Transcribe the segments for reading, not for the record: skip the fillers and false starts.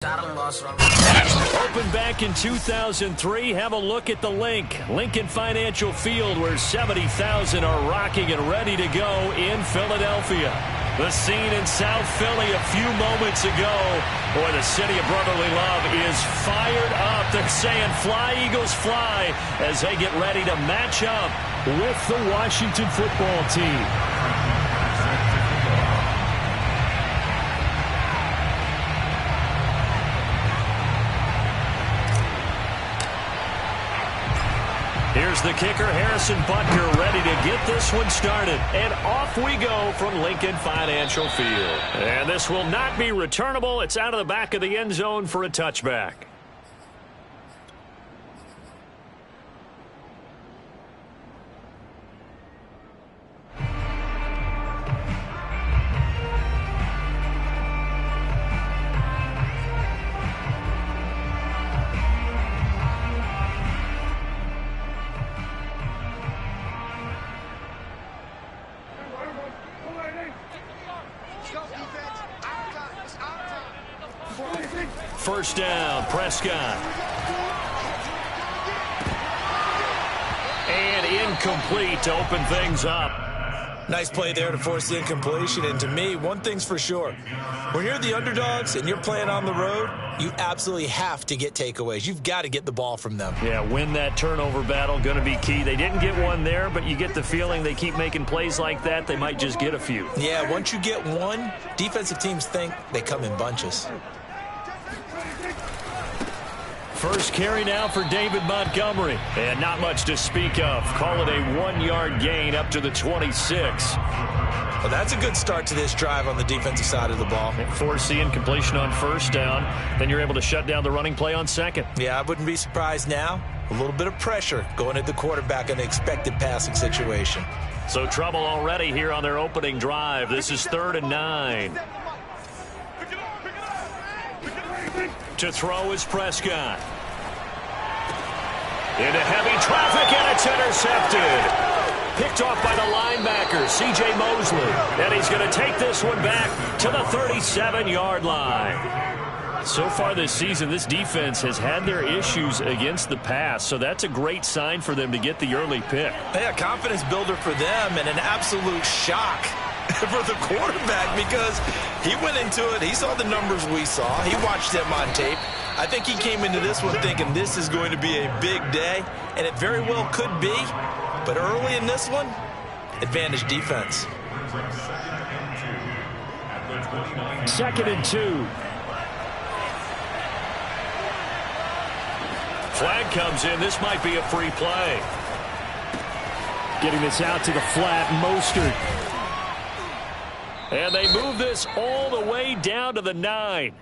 Opened back in 2003, have a look at the link. Lincoln Financial Field, where 70,000 are rocking and ready to go in Philadelphia. The scene in South Philly a few moments ago. Boy, the city of brotherly love is fired up. They're saying, "Fly, Eagles, fly," as they get ready to match up with the Washington football team. Here's the kicker, Harrison Butker, ready to get this one started. And off we go from Lincoln Financial Field. And this will not be returnable. It's out of the back of the end zone for a touchback. First down, Prescott. And incomplete to open things up. Nice play there to force the incompletion. And to me, one thing's for sure. When you're the underdogs and you're playing on the road, you absolutely have to get takeaways. You've got to get the ball from them. Yeah, win that turnover battle, going to be key. They didn't get one there, but you get the feeling they keep making plays like that, they might just get a few. Yeah, once you get one, defensive teams think they come in bunches. First carry now for David Montgomery. And not much to speak of. Call it a 1-yard gain up to the 26. Well, that's a good start to this drive on the defensive side of the ball. Force the incompletion on first down. Then you're able to shut down the running play on second. Yeah, I wouldn't be surprised now. A little bit of pressure going at the quarterback in an expected passing situation. So trouble already here on their opening drive. This is 3rd and 9. To throw is Prescott. Into heavy traffic, and it's intercepted. Picked off by the linebacker, C.J. Mosley. And he's going to take this one back to the 37-yard line. So far this season, this defense has had their issues against the pass, so that's a great sign for them to get the early pick. Yeah, confidence builder for them and an absolute shock for the quarterback because he went into it. He saw the numbers we saw. He watched them on tape. I think he came into this one thinking this is going to be a big day, and it very well could be. But early in this one, advantage defense. 2nd and 2. Flag comes in. This might be a free play. Getting this out to the flat, Mostert. And they move this all the way down to the 9.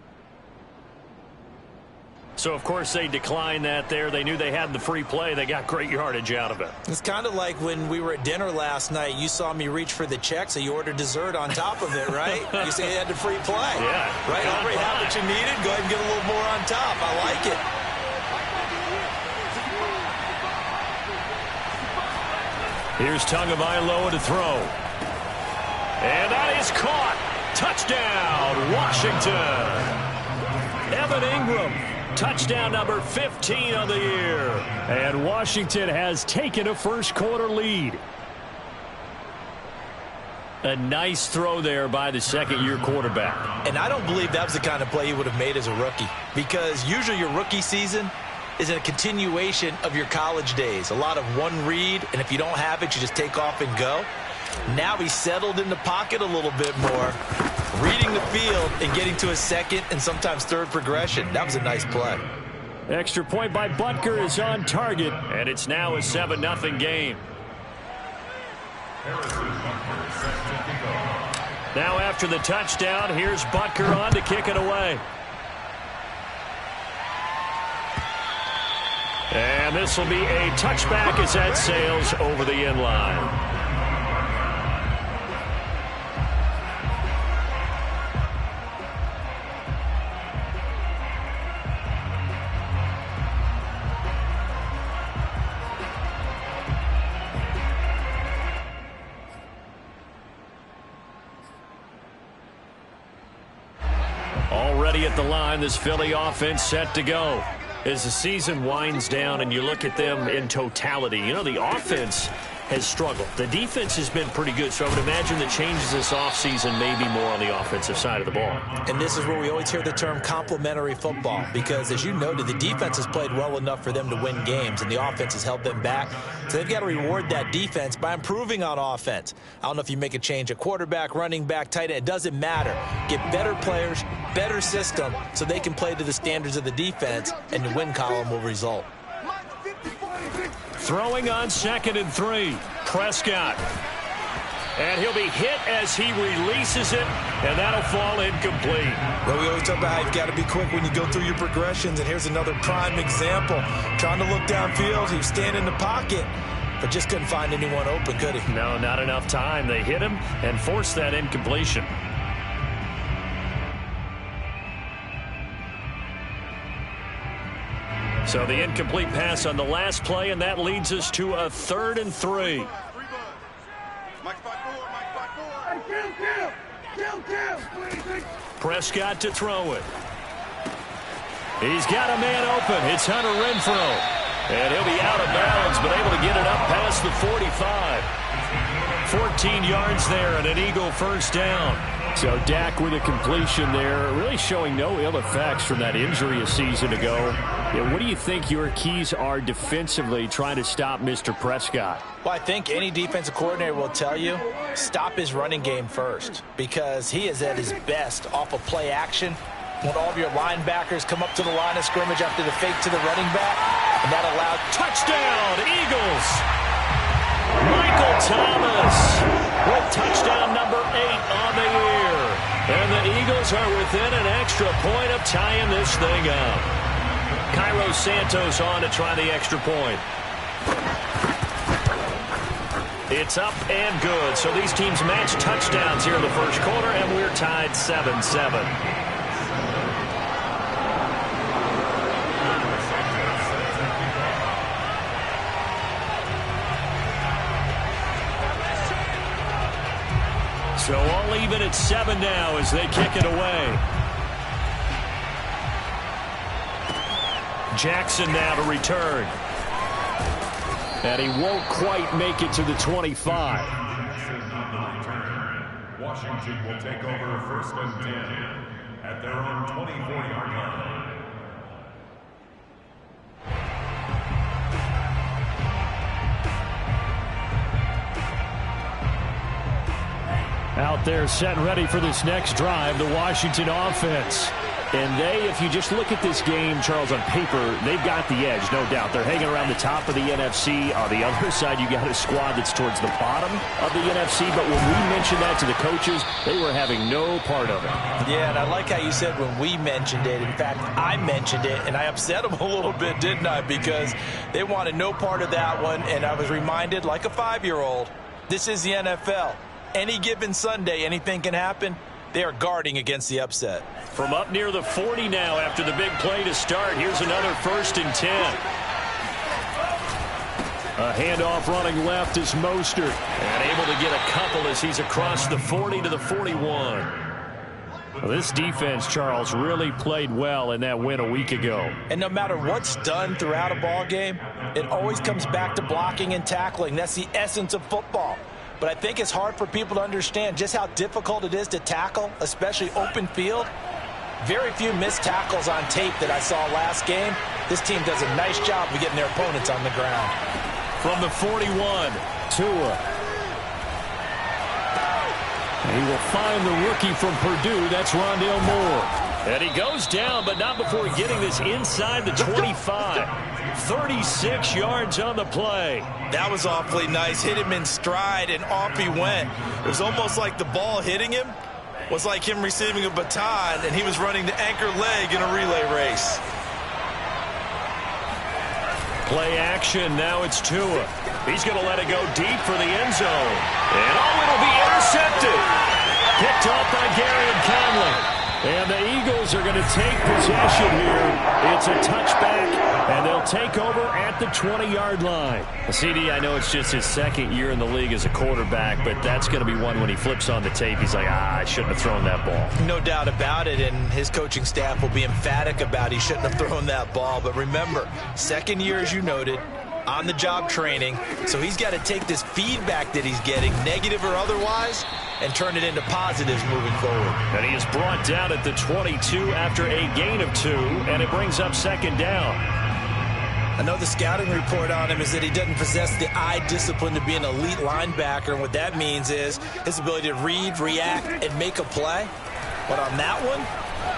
So, of course, they declined that there. They knew they had the free play. They got great yardage out of it. It's kind of like when we were at dinner last night. You saw me reach for the check, so you ordered dessert on top of it, right? You say you had the free play. Yeah. Right? Already had what you needed. Go ahead and get a little more on top. I like it. Here's Tagovailoa to throw. And that is caught. Touchdown, Washington. Evan Ingram, touchdown number 15 on the year. And Washington has taken a first-quarter lead. A nice throw there by the second-year quarterback. And I don't believe that was the kind of play he would have made as a rookie, because usually your rookie season is a continuation of your college days. A lot of one read, and if you don't have it, you just take off and go. Now he's settled in the pocket a little bit more, reading the field and getting to a second and sometimes third progression. That was a nice play. Extra point by Butker is on target, and it's now a 7-0 game. Now after the touchdown, here's Butker on to kick it away. And this will be a touchback as that sails over the end line. Already at the line. This Philly offense set to go. As the season winds down and you look at them in totality, you know, the offense has struggled. The defense has been pretty good, so I would imagine the changes this offseason may be more on the offensive side of the ball. And this is where we always hear the term complementary football, because as you noted, the defense has played well enough for them to win games, and the offense has held them back. So they've got to reward that defense by improving on offense. I don't know if you make a change at quarterback, running back, tight end. It doesn't matter. Get better players, better system, so they can play to the standards of the defense, and the win column will result. Throwing on 2nd and 3. Prescott. And he'll be hit as he releases it, and that'll fall incomplete. Well, we always talk about how you've got to be quick when you go through your progressions, and here's another prime example. Trying to look downfield, he was standing in the pocket, but just couldn't find anyone open, could he? No, not enough time. They hit him and forced that incompletion. So the incomplete pass on the last play, and that leads us to a 3rd and 3. Prescott to throw it. He's got a man open. It's Hunter Renfrow. And he'll be out of bounds, but able to get it up past the 45. 14 yards there and an Eagle first down. So Dak with a completion there, really showing no ill effects from that injury a season ago. Yeah, what do you think your keys are defensively trying to stop Mr. Prescott? Well, I think any defensive coordinator will tell you, stop his running game first, because he is at his best off of play action when all of your linebackers come up to the line of scrimmage after the fake to the running back, and that allowed touchdown, Eagles! Michael Thomas with touchdown number 8 on the year. And the Eagles are within an extra point of tying this thing up. Cairo Santos on to try the extra point. It's up and good. So these teams match touchdowns here in the first quarter, and we're tied 7-7. So all even at 7 now as they kick it away. Jackson now to return. And he won't quite make it to the 25. Washington will take over 1st and 10 at their own 24-yard line. Out there set and ready for this next drive, the Washington offense. And they, if you just look at this game, Charles, on paper, they've got the edge, no doubt. They're hanging around the top of the NFC. On the other side, you got a squad that's towards the bottom of the NFC. But when we mentioned that to the coaches, they were having no part of it. Yeah, and I like how you said when we mentioned it. In fact, I mentioned it, and I upset them a little bit, didn't I? Because they wanted no part of that one, and I was reminded, like a 5-year-old, this is the NFL. Any given Sunday, anything can happen. They are guarding against the upset. From up near the 40 now after the big play to start. Here's another 1st and 10. A handoff running left is Mostert. And able to get a couple as he's across the 40 to the 41. Well, this defense, Charles, really played well in that win a week ago. And no matter what's done throughout a ball game, it always comes back to blocking and tackling. That's the essence of football. But I think it's hard for people to understand just how difficult it is to tackle, especially open field. Very few missed tackles on tape that I saw last game. This team does a nice job of getting their opponents on the ground. From the 41, Tua. And he will find the rookie from Purdue. That's Rondale Moore. And he goes down, but not before getting this inside the 25. 36 yards on the play. That was awfully nice. Hit him in stride, and off he went. It was almost like the ball hitting him was like him receiving a baton, and he was running the anchor leg in a relay race. Play action. Now it's Tua. He's going to let it go deep for the end zone. And it'll be intercepted. Picked off by Gary and Conley. And the Eagles are going to take possession here. It's a touchback, and they'll take over at the 20-yard line. CD, I know it's just his second year in the league as a quarterback, but that's going to be one when he flips on the tape. He's like, I shouldn't have thrown that ball. No doubt about it, and his coaching staff will be emphatic about he shouldn't have thrown that ball. But remember, second year, as you noted, on-the-job training, so he's got to take this feedback that he's getting, negative or otherwise, and turn it into positives moving forward. And he is brought down at the 22 after a gain of 2, and it brings up second down. I know the scouting report on him is that he doesn't possess the eye discipline to be an elite linebacker, and what that means is his ability to read, react, and make a play. But on that one,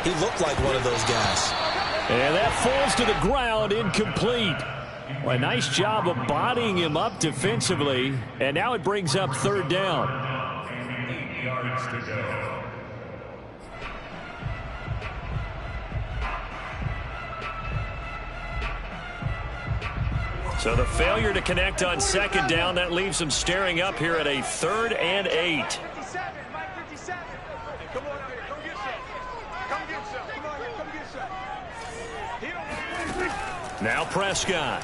he looked like one of those guys. And that falls to the ground, incomplete. Well, a nice job of bodying him up defensively, and now it brings up third down. 8 yards to go. So the failure to connect on second down, that leaves him staring up here at a 3rd and 8. 57, Mike 57. Come on out here, come get some. Come get some. Come on here, come get some. Now Prescott.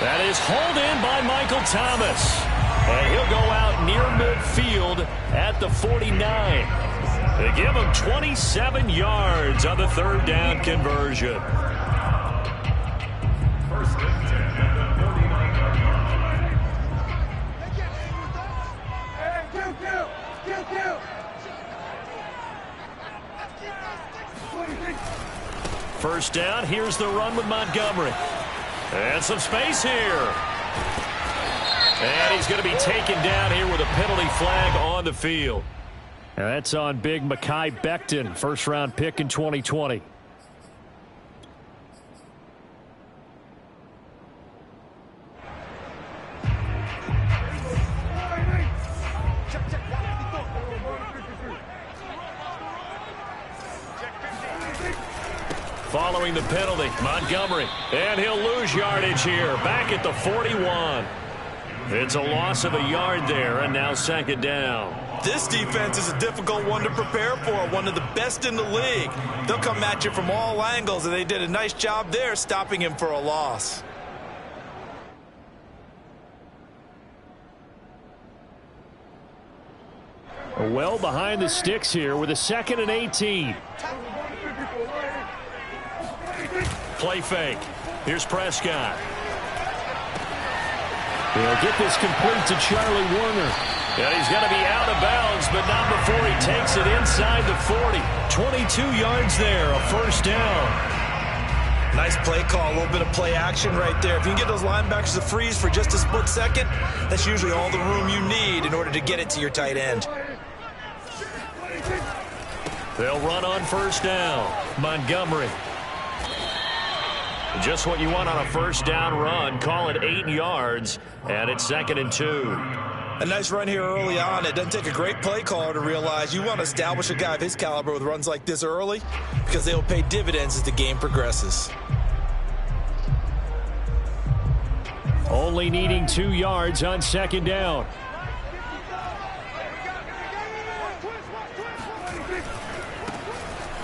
That is hauled in by Michael Thomas. And he'll go out near midfield at the 49. They give him 27 yards on the 3rd down conversion. First and 10 at the 49-yard line. First down, here's the run with Montgomery. And some space here. And he's going to be taken down here with a penalty flag on the field. And that's on big Mekhi Becton, first-round pick in 2020. Following the penalty, Montgomery. And he'll lose yardage here, back at the 41. It's a loss of a yard there, and now second down. This defense is a difficult one to prepare for, one of the best in the league. They'll come at you from all angles, and they did a nice job there stopping him for a loss. Well behind the sticks here with a 2nd and 18. Play fake. Here's Prescott. He'll get this complete to Charlie Warner. And he's going to be out of bounds, but not before he takes it inside the 40. 22 yards there, a first down. Nice play call, a little bit of play action right there. If you can get those linebackers to freeze for just a split second, that's usually all the room you need in order to get it to your tight end. They'll run on first down. Montgomery. Just what you want on a first down run. Call it 8 yards, and it's 2nd and 2. A nice run here early on. It doesn't take a great play caller to realize you want to establish a guy of his caliber with runs like this early because they will pay dividends as the game progresses. Only needing 2 yards on second down.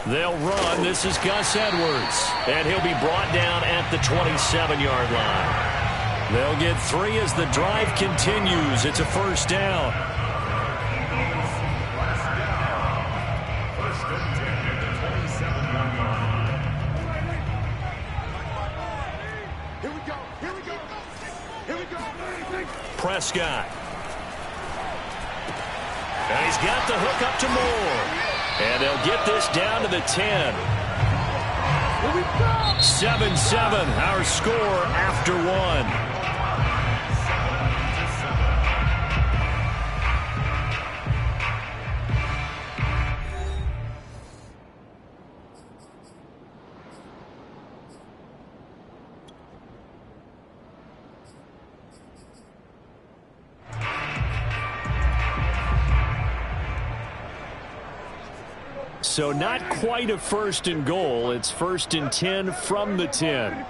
They'll run. This is Gus Edwards. And he'll be brought down at the 27-yard line. They'll get 3 as the drive continues. It's a first down. First and 10 at the 27-yard line. Here we go, here we go, here we go. Prescott. And he's got the hook up to Moore. And they'll get this down to the 10. 7-7, our score after 1. So not quite a 1st and goal. It's 1st and 10 from the 10.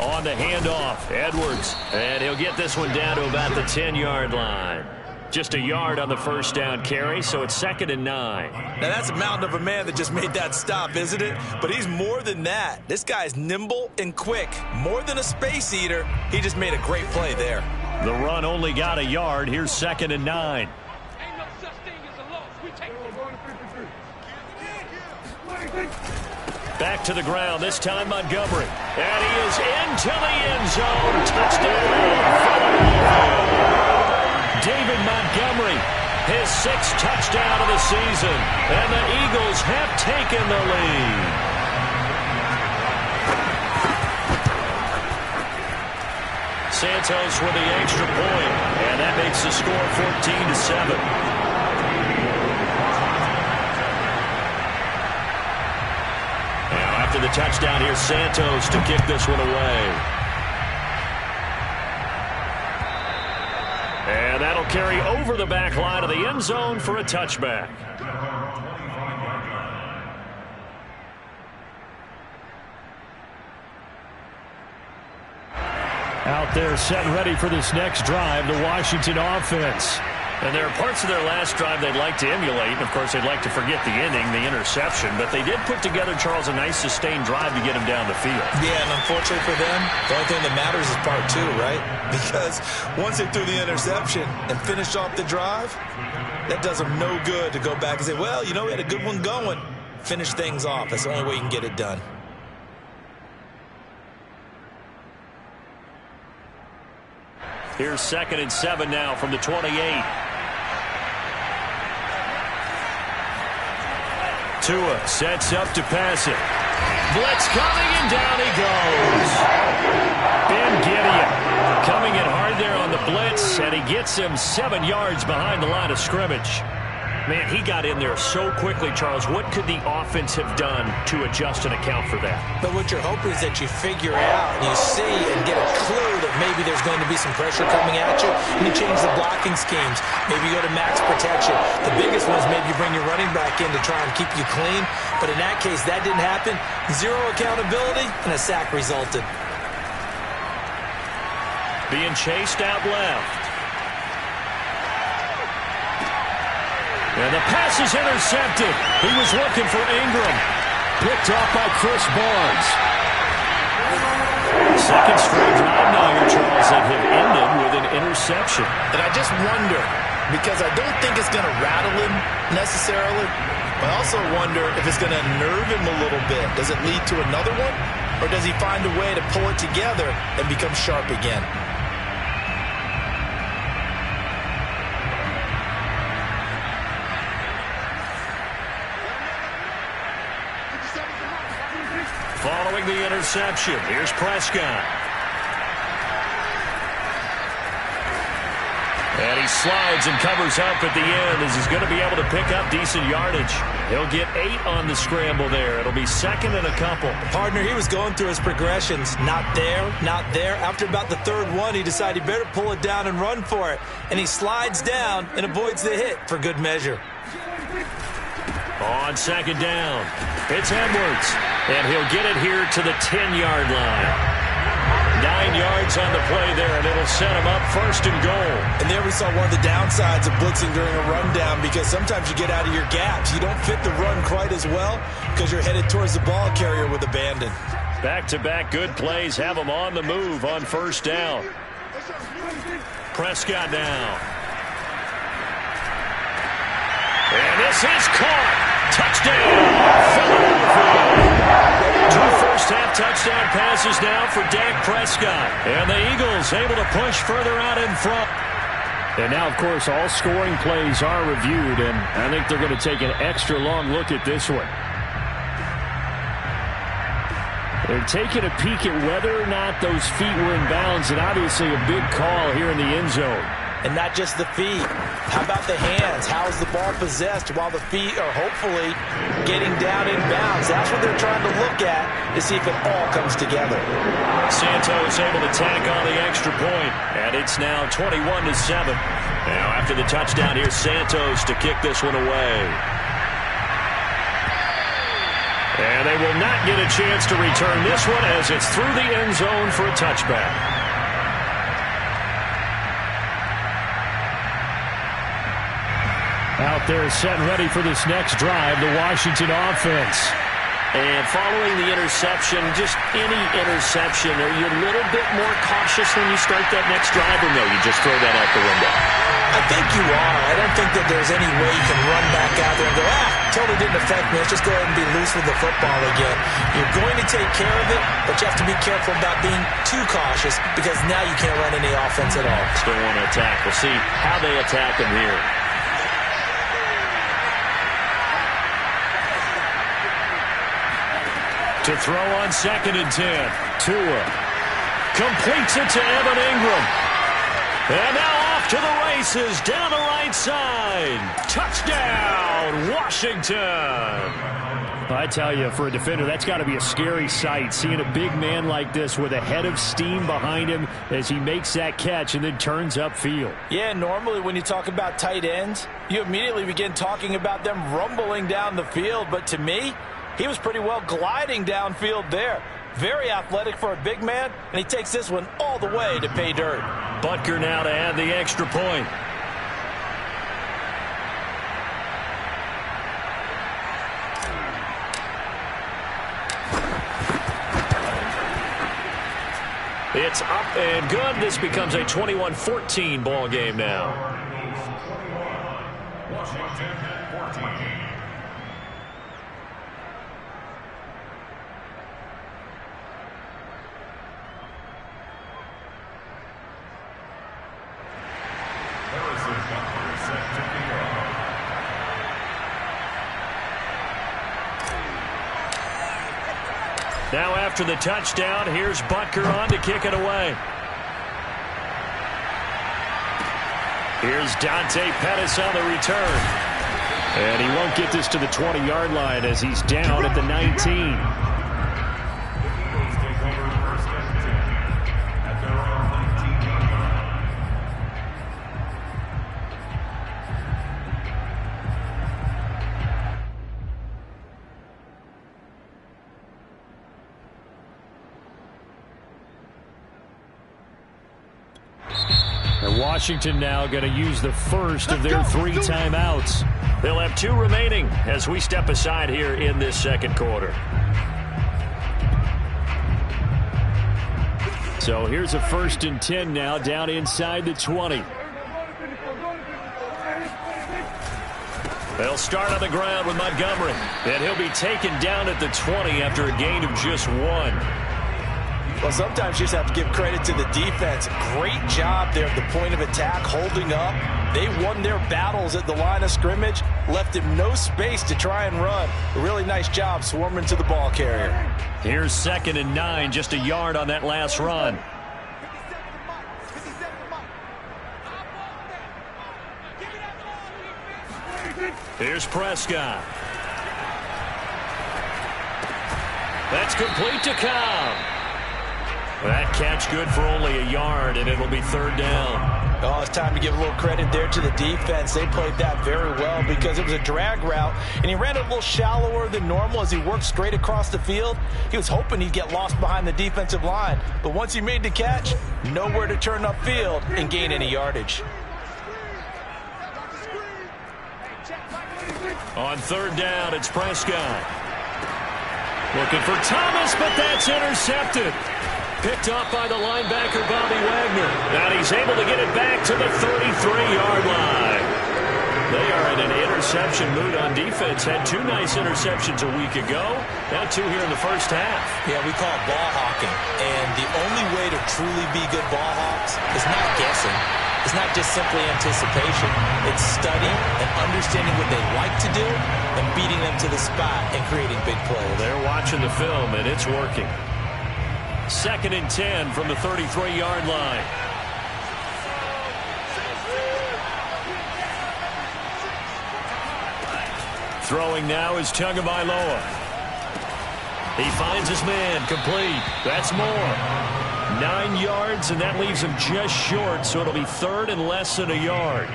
On the handoff, Edwards. And he'll get this one down to about the 10-yard line. Just a yard on the first down carry, so it's 2nd and 9. Now, that's a mountain of a man that just made that stop, isn't it? But he's more than that. This guy's nimble and quick. More than a space eater, he just made a great play there. The run only got a yard. Here's 2nd and 9. Ain't no such thing as a loss. We take Back to the ground, this time Montgomery. And he is into the end zone. Touchdown. David Montgomery, his 6th touchdown of the season. And the Eagles have taken the lead. Santos with the extra point, and that makes the score 14-7. Now after the touchdown, here's Santos to kick this one away. And that'll carry over the back line of the end zone for a touchback. Out there set and ready for this next drive, the Washington offense. And there are parts of their last drive they'd like to emulate. And, of course, they'd like to forget the inning, the interception. But they did put together, Charles, a nice sustained drive to get him down the field. Yeah, and unfortunately for them, the only thing that matters is part 2, right? Because once they threw the interception and finished off the drive, that does them no good to go back and say, well, you know, we had a good one going. Finish things off. That's the only way you can get it done. Here's 2nd and 7 now from the 28. Tua sets up to pass it. Blitz coming, and down he goes. Ben Gideon coming in hard there on the blitz, and he gets him 7 yards behind the line of scrimmage. Man, he got in there so quickly, Charles. What could the offense have done to adjust and account for that? But what you're hoping is that you figure out, and you see and get a clue that maybe there's going to be some pressure coming at you, and you change the blocking schemes. Maybe you go to max protection. The biggest one is maybe you bring your running back in to try and keep you clean. But in that case, that didn't happen. 0 accountability, and a sack resulted. Being chased out left. And the pass is intercepted. He was looking for Ingram. Picked off by Chris Barnes. Second straight drive now here, Charles, that have ended with an interception. And I just wonder, because I don't think it's going to rattle him necessarily, but I also wonder if it's going to nerve him a little bit. Does it lead to another one? Or does he find a way to pull it together and become sharp again? Following the interception, here's Prescott. And he slides and covers up at the end as he's going to be able to pick up decent yardage. He'll get 8 on the scramble there. It'll be 2nd and a couple. Partner, he was going through his progressions. Not there, not there. After about the 3rd one, he decided he better pull it down and run for it. And he slides down and avoids the hit for good measure. On 2nd down, it's Edwards. And he'll get it here to the 10-yard line. 9 yards on the play there, and it'll set him up 1st and goal. And there we saw one of the downsides of blitzing during a rundown, because sometimes you get out of your gaps. You don't fit the run quite as well because you're headed towards the ball carrier with abandon. Back-to-back good plays have him on the move on 1st down. Prescott now. And this is caught. Touchdown, Philadelphia. 2 first-half touchdown passes now for Dak Prescott. And the Eagles able to push further out in front. And now, of course, all scoring plays are reviewed, and I think they're going to take an extra long look at this one. They're taking a peek at whether or not those feet were in bounds, and obviously a big call here in the end zone. And not just the feet. How about the hands? How is the ball possessed while the feet are hopefully getting down in bounds? That's what they're trying to look at to see if it all comes together. Santos able to tack on the extra point, and it's now 21-7. Now after the touchdown, here's Santos to kick this one away. And they will not get a chance to return this one as it's through the end zone for a touchback. Out there set and ready for this next drive, the Washington offense. And following the interception, just any interception, are you a little bit more cautious when you start that next drive, or no, you just throw that out the window? I think you are. I don't think that there's any way you can run back out there and go, totally didn't affect me. Let's just go ahead and be loose with the football again. You're going to take care of it, but you have to be careful about being too cautious because now you can't run any offense at all. Still want to attack. We'll see how they attack him here. To throw on 2nd and 10. Tua completes it to Evan Ingram. And now off to the races down the right side. Touchdown, Washington. I tell you, for a defender, that's got to be a scary sight, seeing a big man like this with a head of steam behind him as he makes that catch and then turns upfield. Yeah, normally when you talk about tight ends, you immediately begin talking about them rumbling down the field. But to me, he was pretty well gliding downfield there. Very athletic for a big man, and he takes this one all the way to pay dirt. Butker now to add the extra point. It's up and good. This becomes a 21-14 ball game now. Washington 14. Now after the touchdown, here's Butker on to kick it away. Here's Dante Pettis on the return. And he won't get this to the 20-yard line as he's down at the 19. Washington now going to use the first of their 3 timeouts. They'll have 2 remaining as we step aside here in this second quarter. So here's a 1st and 10 now down inside the 20. They'll start on the ground with Montgomery, and he'll be taken down at the 20 after a gain of just 1. Well, sometimes you just have to give credit to the defense. Great job there at the point of attack, holding up. They won their battles at the line of scrimmage, left him no space to try and run. A really nice job swarming to the ball carrier. Here's 2nd and 9, just a yard on that last run. Here's Prescott. That's complete to Cobb. That catch good for only a yard, and it'll be 3rd down. Oh, it's time to give a little credit there to the defense. They played that very well because it was a drag route, and he ran it a little shallower than normal as he worked straight across the field. He was hoping he'd get lost behind the defensive line, but once he made the catch, nowhere to turn upfield and gain any yardage. On 3rd down, it's Prescott. Looking for Thomas, but that's intercepted. Picked off by the linebacker, Bobby Wagner. And he's able to get it back to the 33-yard line. They are in an interception mood on defense. Had 2 nice interceptions a week ago. Now 2 here in the first half. Yeah, we call it ball hawking. And the only way to truly be good ball hawks is not guessing. It's not just simply anticipation. It's studying and understanding what they like to do and beating them to the spot and creating big plays. Well, they're watching the film, and it's working. 2nd and 10 from the 33-yard line. Throwing now is Tagovailoa. He finds his man, complete. That's more. 9 yards, and that leaves him just short, so it'll be 3rd and less than a yard.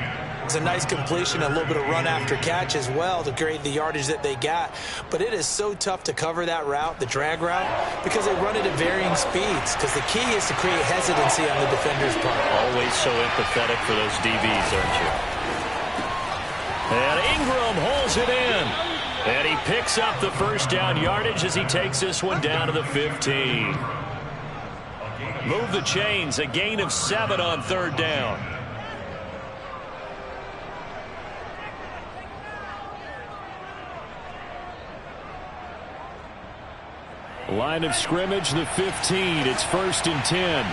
It's a nice completion, a little bit of run after catch as well to create the yardage that they got. But it is so tough to cover that route, the drag route, because they run it at varying speeds. Because the key is to create hesitancy on the defender's part. Always so empathetic for those DBs, aren't you? And Ingram hauls it in. And he picks up the first down yardage as he takes this one down to the 15. Move the chains, a gain of 7 on third down. Line of scrimmage, the 15. It's 1st and 10.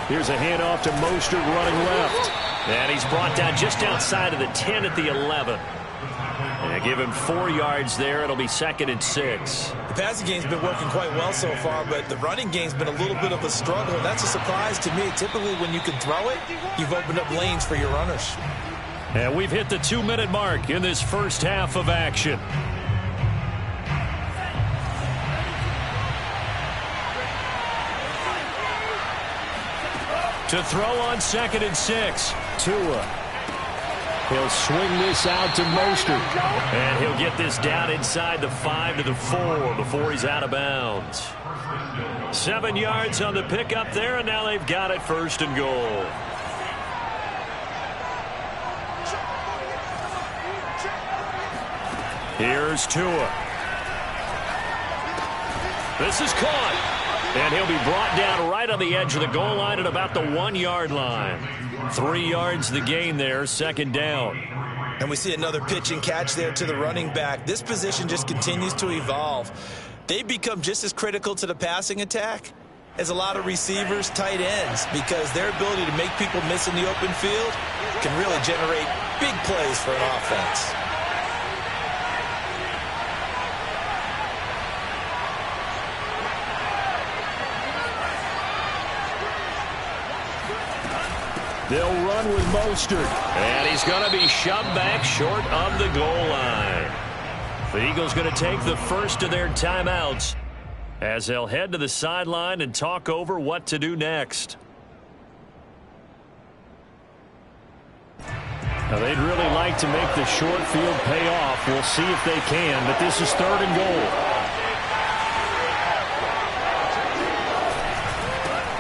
Here's a handoff to Mostert running left. And he's brought down just outside of the 10 at the 11. And give him 4 yards there. It'll be 2nd and 6. The passing game's been working quite well so far, but the running game's been a little bit of a struggle. That's a surprise to me. Typically, when you can throw it, you've opened up lanes for your runners. And we've hit the 2-minute mark in this first half of action. To throw on 2nd and 6. Tua. He'll swing this out to Mostert. And he'll get this down inside the 5 to the 4 before he's out of bounds. 7 yards on the pickup there, and now they've got it 1st and goal. Here's Tua. This is caught. And he'll be brought down right on the edge of the goal line at about the 1-yard line. 3 yards the gain there, 2nd down. And we see another pitch and catch there to the running back. This position just continues to evolve. They become just as critical to the passing attack as a lot of receivers, tight ends, because their ability to make people miss in the open field can really generate big plays for an offense. They'll run with Mostert. And he's going to be shoved back short of the goal line. The Eagles going to take the first of their timeouts as they'll head to the sideline and talk over what to do next. Now, they'd really like to make the short field pay off. We'll see if they can, but this is 3rd and goal.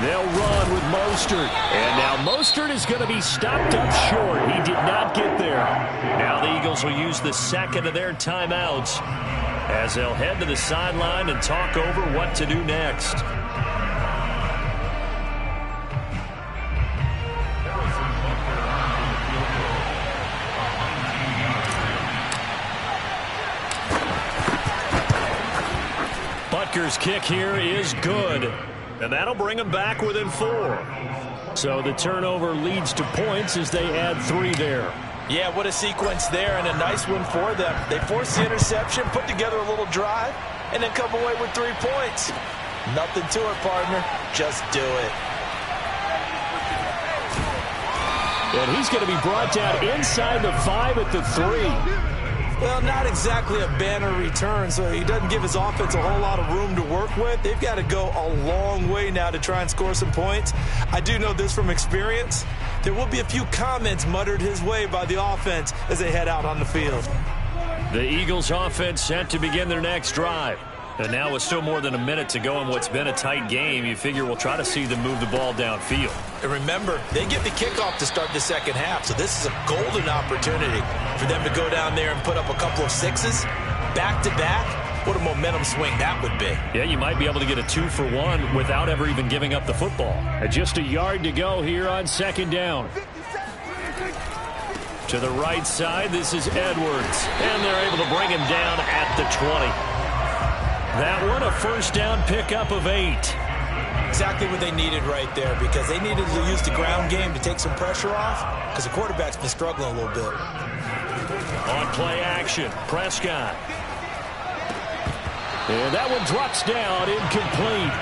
They'll run with Mostert. And now Mostert is going to be stopped up short. He did not get there. Now the Eagles will use the 2nd of their timeouts as they'll head to the sideline and talk over what to do next. Butker's kick here is good. And that'll bring them back within 4. So the turnover leads to points as they add 3 there. Yeah, what a sequence there, and a nice one for them. They force the interception, put together a little drive, and then come away with 3 points. Nothing to it, partner. Just do it. And he's going to be brought down inside the 5 at the 3. Well, not exactly a banner return, so he doesn't give his offense a whole lot of room to work with. They've got to go a long way now to try and score some points. I do know this from experience. There will be a few comments muttered his way by the offense as they head out on the field. The Eagles offense set to begin their next drive. And now with still more than a minute to go in what's been a tight game, you figure we'll try to see them move the ball downfield. And remember, they get the kickoff to start the second half, so this is a golden opportunity for them to go down there and put up a couple of 6s back-to-back. What a momentum swing that would be. Yeah, you might be able to get a 2-for-1 without ever even giving up the football. And just a yard to go here on 2nd down. To the right side, this is Edwards. And they're able to bring him down at the 20. That one, a 1st down pickup of 8. Exactly what they needed right there, because they needed to use the ground game to take some pressure off, because the quarterback's been struggling a little bit. On play action, Prescott. And that one drops down, incomplete.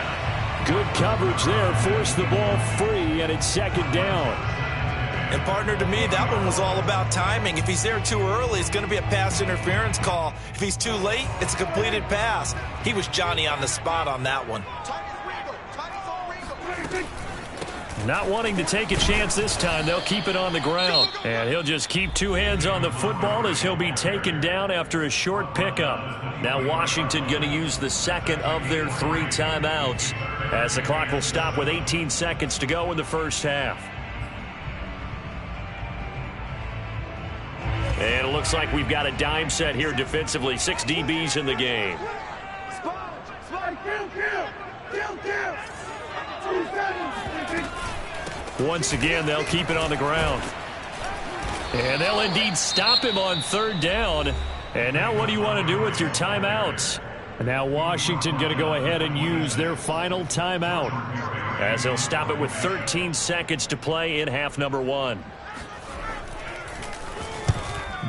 Good coverage there, forced the ball free, and it's 2nd down. And, partner, to me, that one was all about timing. If he's there too early, it's going to be a pass interference call. If he's too late, it's a completed pass. He was Johnny on the spot on that one. Not wanting to take a chance this time, they'll keep it on the ground. And he'll just keep two hands on the football as he'll be taken down after a short pickup. Now Washington going to use the second of their 3 timeouts as the clock will stop with 18 seconds to go in the first half. And it looks like we've got a dime set here defensively. 6 DBs in the game. Once again, they'll keep it on the ground. And they'll indeed stop him on 3rd down. And now what do you want to do with your timeouts? And now Washington going to go ahead and use their final timeout as they'll stop it with 13 seconds to play in half number 1.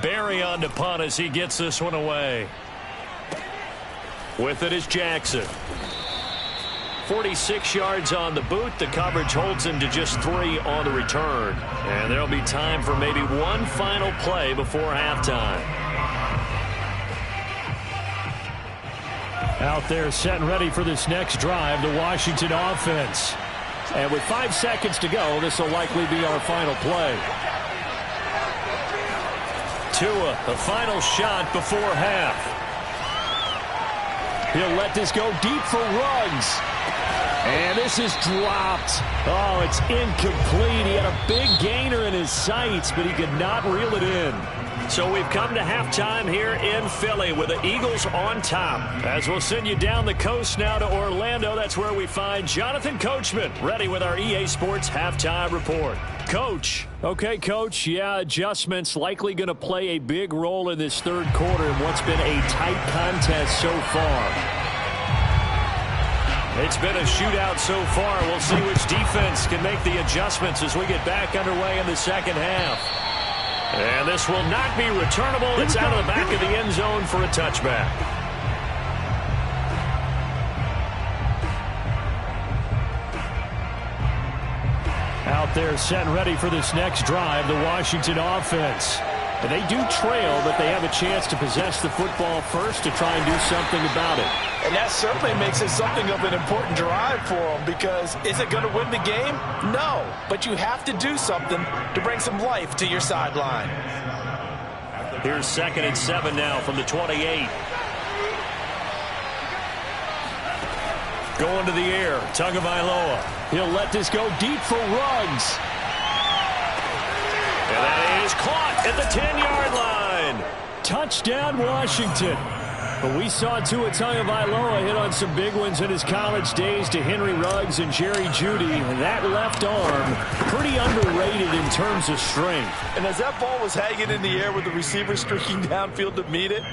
Barry on to punt as he gets this one away. With it is Jackson. 46 yards on the boot. The coverage holds him to just 3 on the return. And there'll be time for maybe one final play before halftime. Out there set and ready for this next drive, the Washington offense. And with 5 seconds to go, this will likely be our final play. Tua, the final shot before half. He'll let this go deep for Ruggs. And this is dropped. Oh, it's incomplete. He had a big gainer in his sights, but he could not reel it in. So we've come to halftime here in Philly with the Eagles on top. As we'll send you down the coast now to Orlando, that's where we find Jonathan Coachman ready with our EA Sports Halftime Report. Coach. Okay, Coach, yeah, adjustments likely going to play a big role in this 3rd quarter in what's been a tight contest so far. It's been a shootout so far. We'll see which defense can make the adjustments as we get back underway in the 2nd half. And this will not be returnable. It's out of the back of the end zone for a touchback. Out there set and ready for this next drive, the Washington offense. And they do trail, but they have a chance to possess the football first to try and do something about it. And that certainly makes it something of an important drive for them, because is it going to win the game? No, but you have to do something to bring some life to your sideline. Here's 2nd and 7 now from the 28. Going to the air, Tagovailoa. He'll let this go deep for Ruggs. And that is caught at the 10-yard line. Touchdown, Washington. But we saw Tua Tagovailoa hit on some big ones in his college days to Henry Ruggs and Jerry Jeudy. That left arm, pretty underrated in terms of strength. And as that ball was hanging in the air with the receiver streaking downfield to meet it,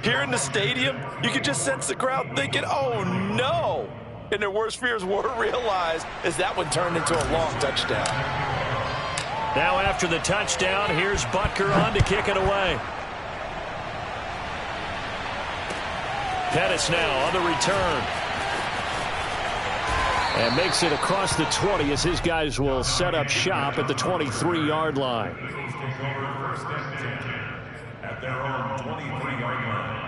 here in the stadium, you could just sense the crowd thinking, oh, no. And their worst fears were realized as that one turned into a long touchdown. Now after the touchdown, here's Butker on to kick it away. Pettis now on the return. And makes it across the 20 as his guys will set up shop at the 23-yard line. At their own 23-yard line.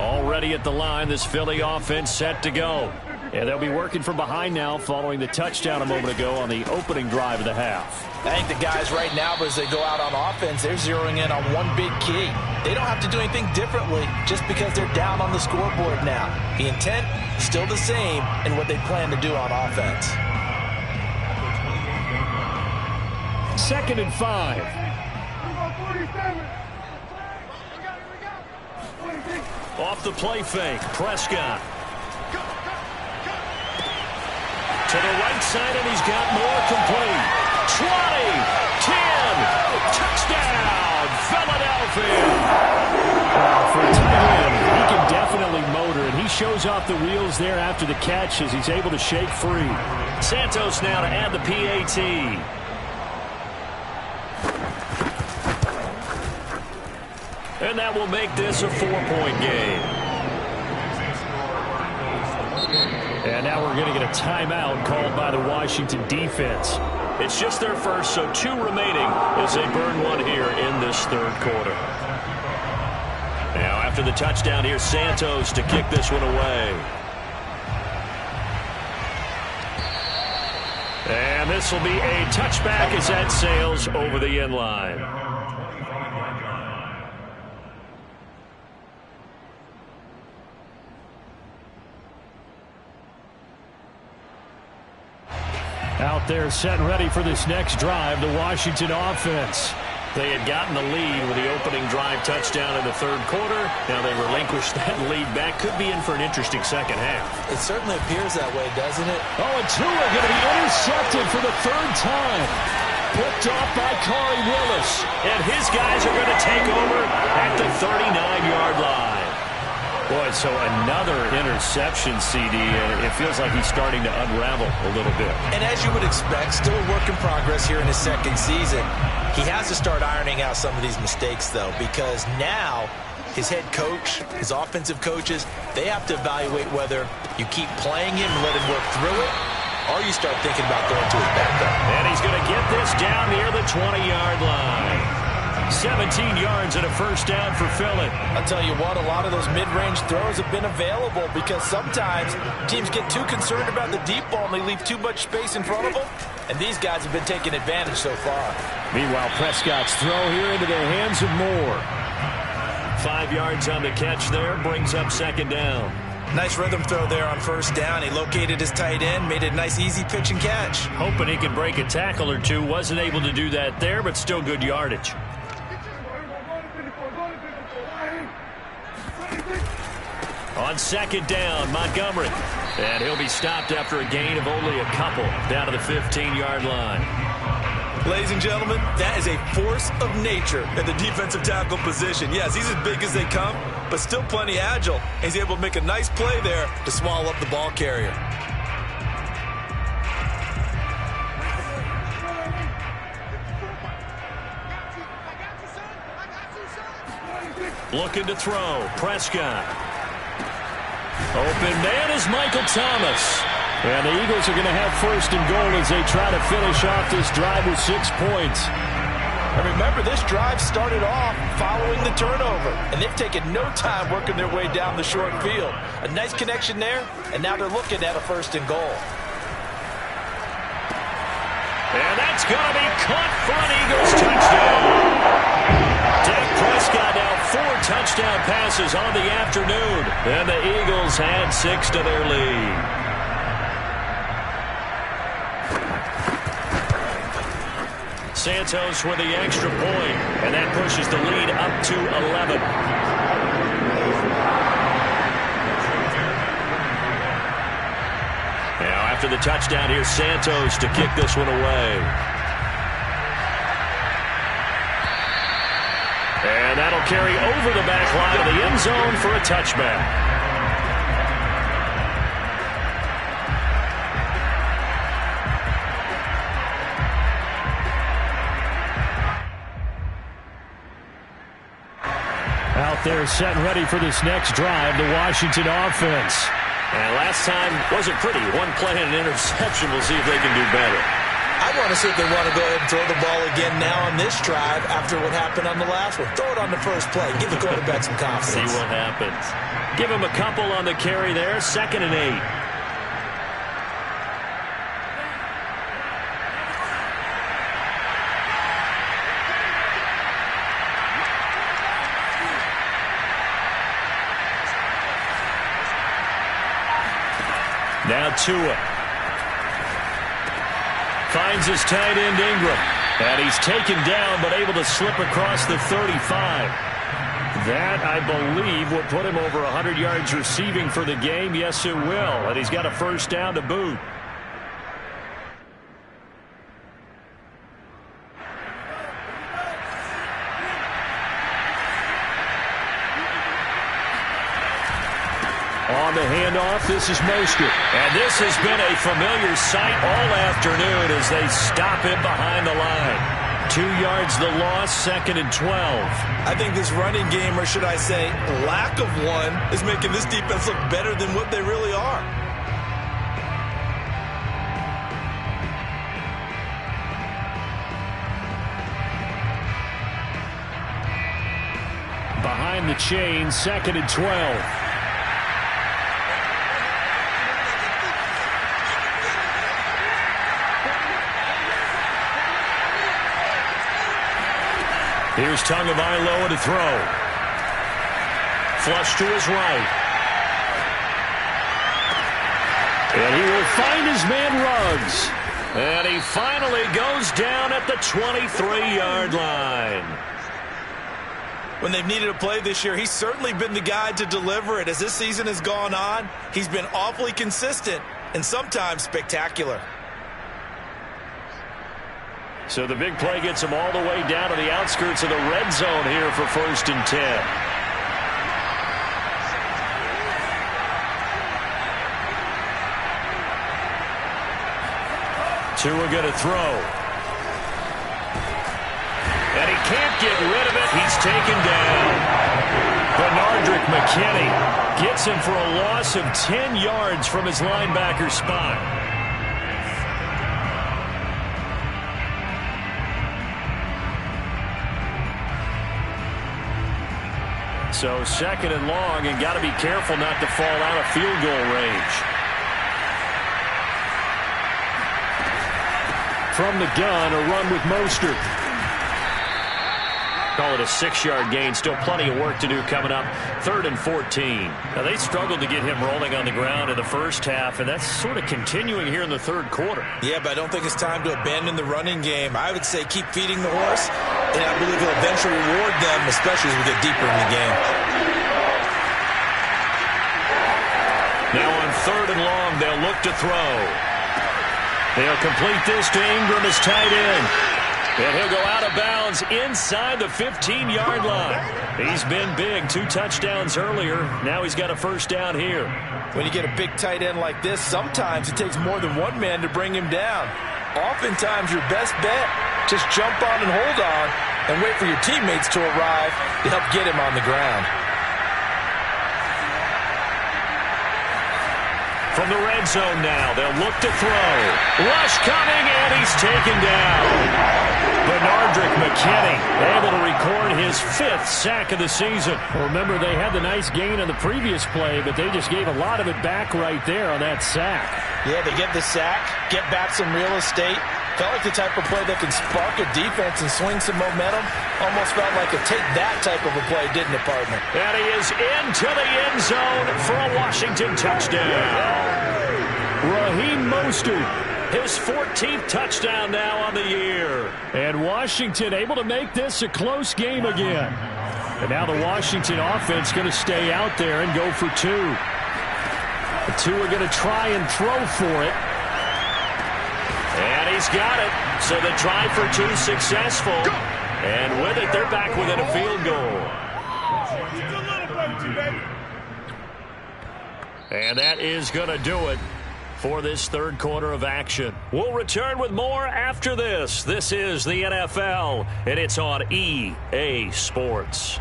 Already at the line, this Philly offense set to go. And they'll be working from behind now following the touchdown a moment ago on the opening drive of the half. I think the guys right now, as they go out on offense, they're zeroing in on one big key. They don't have to do anything differently just because they're down on the scoreboard now. The intent still the same in what they plan to do on offense. 2nd and 5. Off the play fake, Prescott. To the right side, and he's got more complete. 20, 10, touchdown, Philadelphia. For a tight end, he can definitely motor, and he shows off the wheels there after the catch as he's able to shake free. Santos now to add the PAT. And that will make this a 4-point game. And now we're going to get a timeout called by the Washington defense. It's just their first, so 2 remaining as they burn one here in this 3rd quarter. Now after the touchdown, here's Santos to kick this one away. This will be a touchback as that sails over the end line. Out there set and ready for this next drive, the Washington offense. They had gotten the lead with the opening drive touchdown in the third quarter. Now they relinquished that lead back. Could be in for an interesting second half. It certainly appears that way, doesn't it? Oh, and Tua going to be intercepted for the third time. Picked off by Khari Willis. And his guys are going to take over at the 39-yard line. Boy, so another interception, CD, and it feels like he's starting to unravel a little bit. And as you would expect, still a work in progress here in his second season. He has to start ironing out some of these mistakes, though, because now his head coach, his offensive coaches, they have to evaluate whether you keep playing him and let him work through it, or you start thinking about going to his backup. And he's going to get this down near the 20-yard line. 17 yards and a first down for Philly. I'll tell you what, a lot of those mid-range throws have been available because sometimes teams get too concerned about the deep ball and they leave too much space in front of them. And these guys have been taking advantage so far. Meanwhile, Prescott's throw here into the hands of Moore. 5 yards on the catch there, brings up second down. Nice rhythm throw there on first down. He located his tight end, made a nice easy pitch and catch. Hoping he could break a tackle or two. Wasn't able to do that there, but still good yardage. On second down, Montgomery. And he'll be stopped after a gain of only a couple down to the 15-yard line. Ladies and gentlemen, that is a force of nature at the defensive tackle position. Yes, he's as big as they come, but still plenty agile. He's able to make a nice play there to swallow up the ball carrier. Looking to throw. Prescott. Open man is Michael Thomas. And the Eagles are going to have first and goal as they try to finish off this drive with 6 points. And remember, this drive started off following the turnover, and they've taken no time working their way down the short field. A nice connection there, and now they're looking at a first and goal. And that's going to be caught for an Eagles touchdown. Dak Prescott now 4 touchdown passes on the afternoon. And the Eagles had 6 to their lead. Santos with the extra point, and that pushes the lead up to 11. Now after the touchdown, here's Santos to kick this one away. And that'll carry over the back line of the end zone for a touchback. Out there set and ready for this next drive, the Washington offense. And last time wasn't pretty. One play and an interception. We'll see if they can do better. I want to see if they want to go ahead and throw the ball again now on this drive after what happened on the last one. Throw it on the first play. Give the quarterback some confidence. See what happens. Give him a couple on the carry there. 2nd and 8. Now Tua finds his tight end Ingram. And he's taken down but able to slip across the 35. That, I believe, will put him over 100 yards receiving for the game. Yes, it will. And he's got a first down to boot. On the handoff, this is Mostert. And this has been a familiar sight all afternoon as they stop him behind the line. 2 yards the loss, 2nd and 12. I think this running game, or should I say lack of one, is making this defense look better than what they really are. Behind the chain, 2nd and 12. Here's Tagovailoa to throw. Flush to his right. And he will find his man Ruggs. And he finally goes down at the 23-yard line. When they've needed a play this year, he's certainly been the guy to deliver it. As this season has gone on, he's been awfully consistent and sometimes spectacular. So the big play gets him all the way down to the outskirts of the red zone here for 1st and 10. Tua going to throw. And he can't get rid of it. He's taken down. Benardrick McKinney gets him for a loss of 10 yards from his linebacker spot. So 2nd and long, and got to be careful not to fall out of field goal range. From the gun, a run with Mostert. Call it a 6-yard gain. Still plenty of work to do coming up. 3rd and 14. Now, they struggled to get him rolling on the ground in the first half, and that's sort of continuing here in the 3rd quarter. Yeah, but I don't think it's time to abandon the running game. I would say keep feeding the horse, and I believe he'll eventually reward them, especially as we get deeper in the game. Now on 3rd and long, they'll look to throw. They'll complete this to Ingram as tight end. And he'll go out of bounds inside the 15-yard line. He's been big. 2 touchdowns earlier. Now he's got a 1st down here. When you get a big tight end like this, sometimes it takes more than one man to bring him down. Oftentimes your best bet, just jump on and hold on and wait for your teammates to arrive to help get him on the ground. From the red zone now, they'll look to throw. Rush coming, and he's taken down. Benardrick McKinney able to record his 5th sack of the season. Well, remember, they had the nice gain on the previous play, but they just gave a lot of it back right there on that sack. Yeah, they get the sack, get back some real estate. Felt like the type of play that can spark a defense and swing some momentum. Almost felt like a take that type of a play, didn't it, partner? And he is into the end zone for a Washington touchdown. Raheem Mostert, his 14th touchdown now on the year. And Washington able to make this a close game again. And now the Washington offense going to stay out there and go for 2. The 2 are going to try and throw for it. And he's got it. So the try for 2 successful. And with it, they're back within a field goal. And that is going to do it for this 3rd quarter of action. We'll return with more after this. This is the NFL, and it's on EA Sports.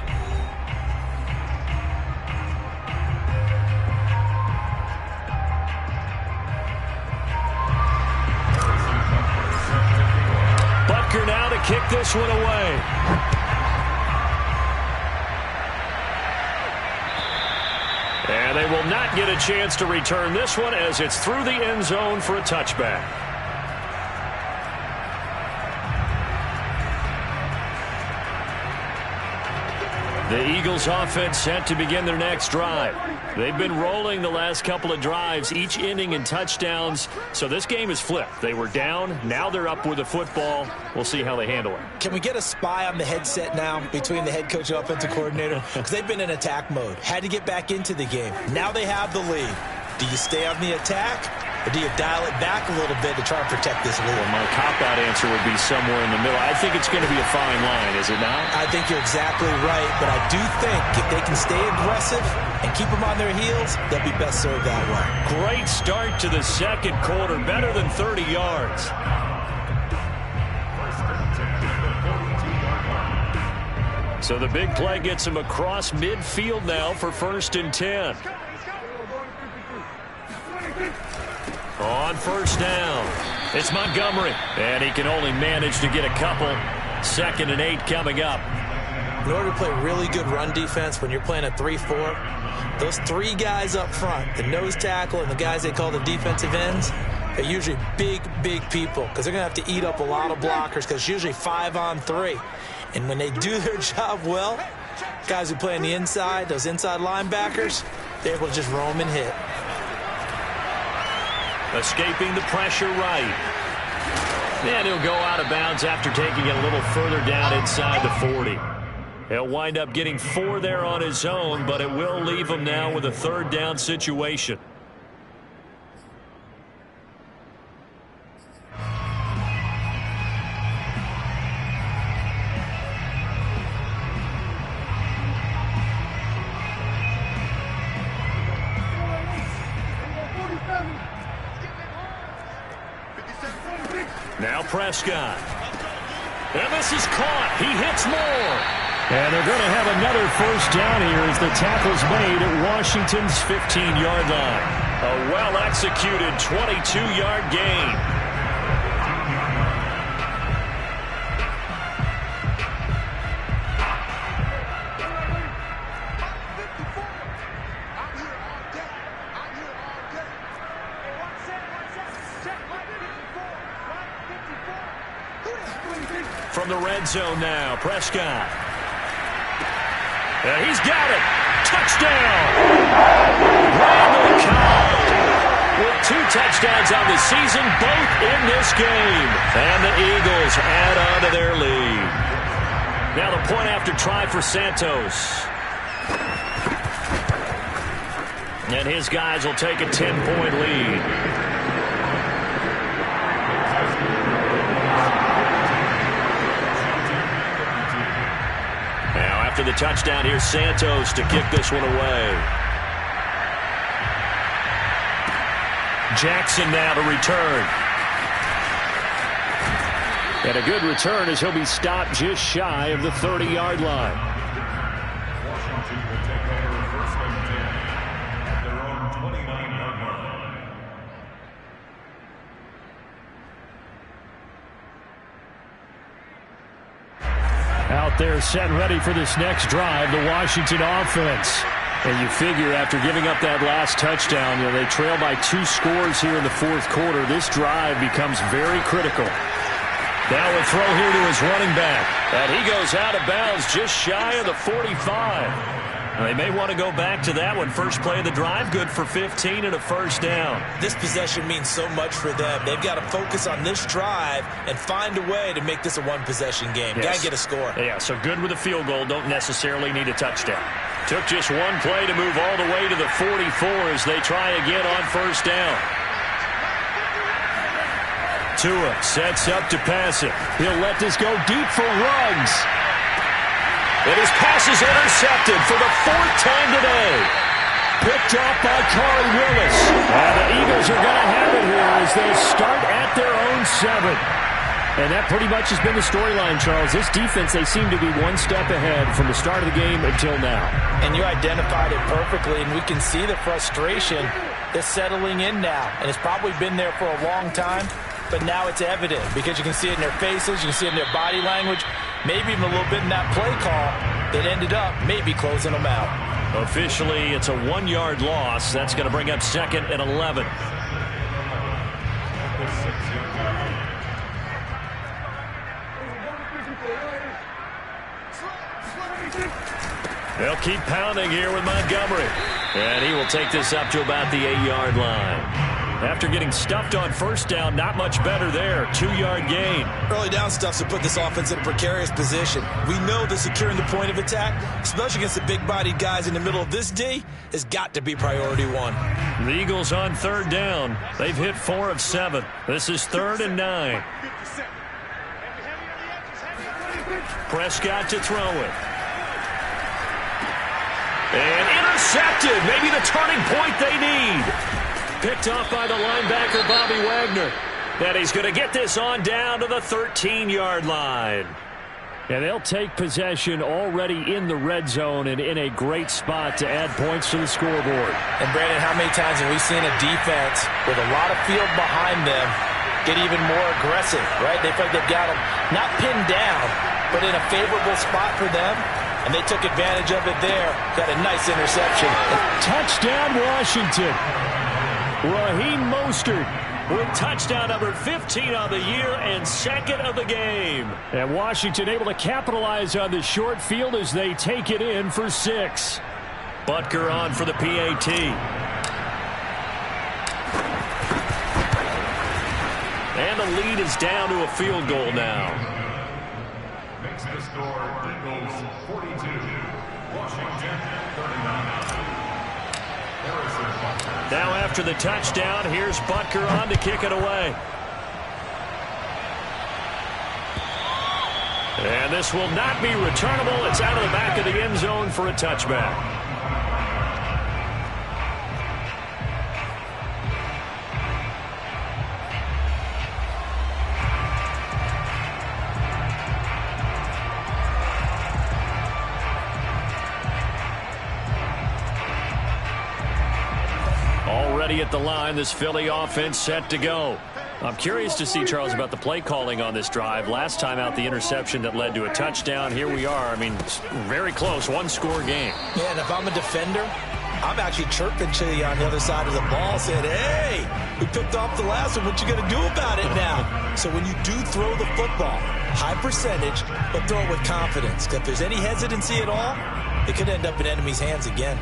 Butker now to kick this one away. And they will not get a chance to return this one as it's through the end zone for a touchback. The Eagles offense set to begin their next drive. They've been rolling the last couple of drives, each ending in touchdowns. So this game is flipped. They were down. Now they're up with the football. We'll see how they handle it. Can we get a spy on the headset now between the head coach and offensive coordinator? Because they've been in attack mode. Had to get back into the game. Now they have the lead. Do you stay on the attack, or do you dial it back a little bit to try and protect this lead? Well, my cop-out answer would be somewhere in the middle. I think it's going to be a fine line, is it not? I think you're exactly right, but I do think if they can stay aggressive and keep them on their heels, they'll be best served that way. Great start to the 2nd quarter, better than 30 yards. So the big play gets him across midfield now for 1st and 10. On 1st down, it's Montgomery. And he can only manage to get a couple. 2nd and 8 coming up. In order to play really good run defense when you're playing a 3-4, those 3 guys up front, the nose tackle and the guys they call the defensive ends, are usually big people because they're going to have to eat up a lot of blockers because it's usually 5-on-3. And when they do their job well, guys who play on the inside, those inside linebackers, they're able to just roam and hit. Escaping the pressure right. And he'll go out of bounds after taking it a little further down inside the 40. He'll wind up getting 4 there on his own, but it will leave him now with a third down situation. Now Prescott. And this is caught. He hits more. And they're going to have another first down here as the tackle's made at Washington's 15-yard line. A well-executed 22-yard gain. From the red zone now, Prescott. And he's got it. Touchdown. Randall Cobb with 2 touchdowns on the season, both in this game. And the Eagles add on to their lead. Now the point after try for Santos. And his guys will take a 10-point lead. After the touchdown, here's Santos to kick this one away. Jackson now to return. And a good return as he'll be stopped just shy of the 30-yard line. Washington will take over first and 10 at their own 29-yard line. Out there set and ready for this next drive, the Washington offense. And you figure after giving up that last touchdown, they trail by 2 scores here in the fourth quarter. This drive becomes very critical. Now a throw here to his running back. And he goes out of bounds just shy of the 45. They may want to go back to that one. First play of the drive, good for 15 and a first down. This possession means so much for them. They've got to focus on this drive and find a way to make this a one-possession game. Yes. Got to get a score. Yeah, so good with a field goal. Don't necessarily need a touchdown. Took just one play to move all the way to the 44 as they try again on first down. Tua sets up to pass it. He'll let this go deep for Ruggs. And his pass is intercepted for the 4th time today. Picked off by Corey Willis. And the Eagles are going to have it here as they start at their own 7. And that pretty much has been the storyline, Charles. This defense, they seem to be one step ahead from the start of the game until now. And you identified it perfectly, and we can see the frustration that's settling in now. And it's probably been there for a long time, but now it's evident because you can see it in their faces, you can see it in their body language, maybe even a little bit in that play call that ended up maybe closing them out. Officially, it's a 1-yard loss. That's going to bring up 2nd and 11. They'll keep pounding here with Montgomery. And he will take this up to about the 8-yard line. After getting stuffed on first down, not much better there. 2-yard gain. Early down stuff to put this offense in a precarious position. We know that securing the point of attack, especially against the big-bodied guys in the middle of this D, has got to be priority 1. The Eagles on 3rd down. They've hit 4 of 7. This is 3rd and 9. Prescott to throw it. And intercepted. Maybe the turning point they need. Picked off by the linebacker, Bobby Wagner. And he's going to get this on down to the 13-yard line. And they'll take possession already in the red zone and in a great spot to add points to the scoreboard. And, Brandon, how many times have we seen a defense with a lot of field behind them get even more aggressive, right? They feel like they've got them not pinned down, but in a favorable spot for them. And they took advantage of it there. Got a nice interception. Touchdown, Washington. Raheem Mostert with touchdown number 15 on the year and second of the game. And Washington able to capitalize on the short field as they take it in for 6. Butker on for the PAT. And the lead is down to a field goal now. Makes the score Eagles 42, Washington 39. Now after the touchdown, here's Butker on to kick it away. And this will not be returnable. It's out of the back of the end zone for a touchback. Already at the line, this Philly offense set to go. I'm curious to see, Charles, about the play calling on this drive. Last time out, the interception that led to a touchdown. Here we are. I mean, very close, one-score game. Yeah, and if I'm a defender, I'm actually chirping to you on the other side of the ball, saying, hey, we picked off the last one. What you going to do about it now? So when you do throw the football, high percentage, but throw it with confidence. If there's any hesitancy at all, it could end up in enemy's hands again.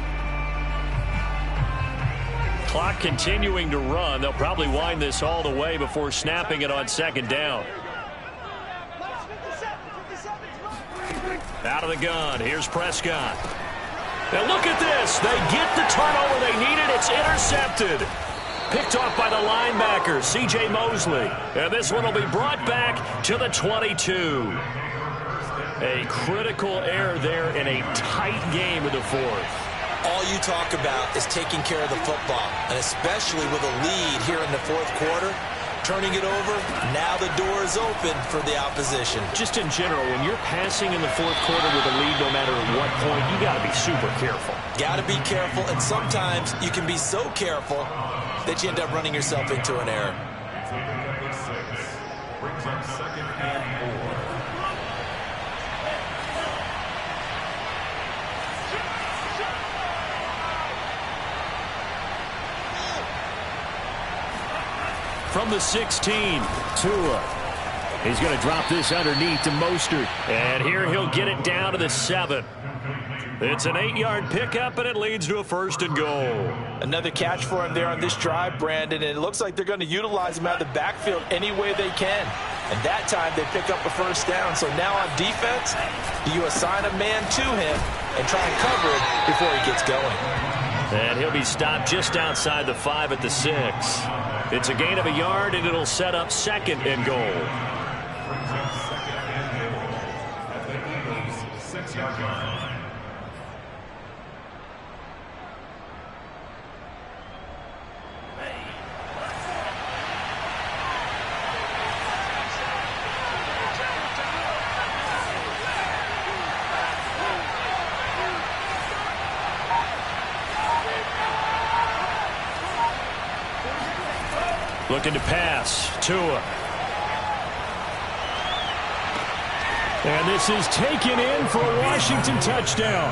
Clock continuing to run. They'll probably wind this all the way before snapping it on second down. Out of the gun. Here's Prescott. Now look at this. They get the turnover they needed. It's intercepted. Picked off by the linebacker, C.J. Mosley. And this one will be brought back to the 22. A critical error there in a tight game of the fourth. All you talk about is taking care of the football, and especially with a lead here in the fourth quarter, turning it over, now the door is open for the opposition. Just in general, when you're passing in the fourth quarter with a lead, no matter at what point, you got to be super careful. Got to be careful, and sometimes you can be so careful that you end up running yourself into an error. Brings up second and 4. From the 16, Tua. He's going to drop this underneath to Mostert. And here he'll get it down to the 7. It's an 8-yard pickup, and it leads to a 1st and goal. Another catch for him there on this drive, Brandon, and it looks like they're going to utilize him out of the backfield any way they can. And that time they pick up a 1st down. So now on defense, you assign a man to him and try and cover it before he gets going. And he'll be stopped just outside the 5 at the 6. It's a gain of a yard, and it'll set up 2nd and goal. Brings up second and goal at the Eagles' 6-yard line. Looking to pass. Tua. And this is taken in for a Washington touchdown.